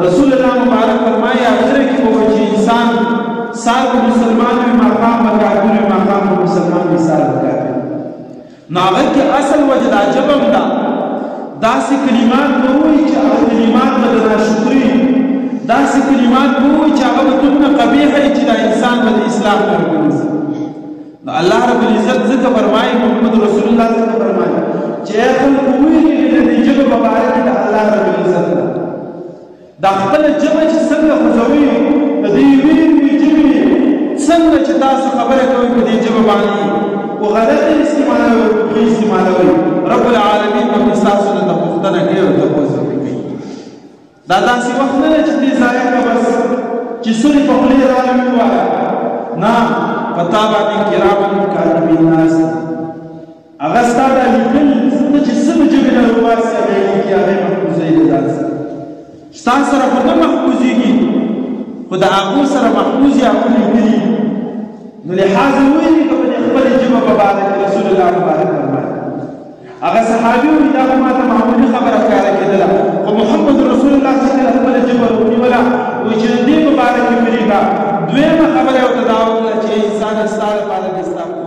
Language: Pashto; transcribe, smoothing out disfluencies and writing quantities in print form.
رسول الله مبارک فرمایي اخر کې به چې انسان سال کو مسلمان وي مقام کافر وي مقام مسلمان وي سال کافر نو هغه کې اصل وجه د عجبم ده داسې کلمات به وایي چې هغه کلمات به د ناشکري داسې کلمات به وایي چې هغه به دومره قبیحه وي چې دا انسان به د اسلام نه وګرځي نو الله رب العزت ځکه فرمایي محمد رسول الله ځکه فرمایي چې خلکو ویلي د دې ژبه مبارک د الله رب العزت ده دا خپل ژبه چې څنګه خوځوي د دې ویلي ژبې څنګه چې تاسو خبره کوئ په دې ژبه باندې و غلط استعمالوي او استعمالوي رب العالمین په تاسو ته پوښتنه کوي او تاسو کوي دا داسې وخت نه چې دې ځای کې بس چې سوري په خپل عالمین وایي نه پتا باندې کرامن کاتبین ناس هغه ستاسو لیکل چې څنګه ژبه نه واسي هغه کې هغه محفوظه دي ځان ستاسو سره په محفوظيږي خو د هغه سره محفوظي هغه لیکلي نو لحاظ ویلي په خپل ژبه مبارک رسول الله مبارک فرمایي هغه صحابي وي دا ما ته معمولي خبره کاره کېدله خو محمد رسول الله صلی الله علیه وسلم ژبه ونیوله وایي چې دې مبارک فریدا دویمه خبره او تداول چې انسان ستاره باندې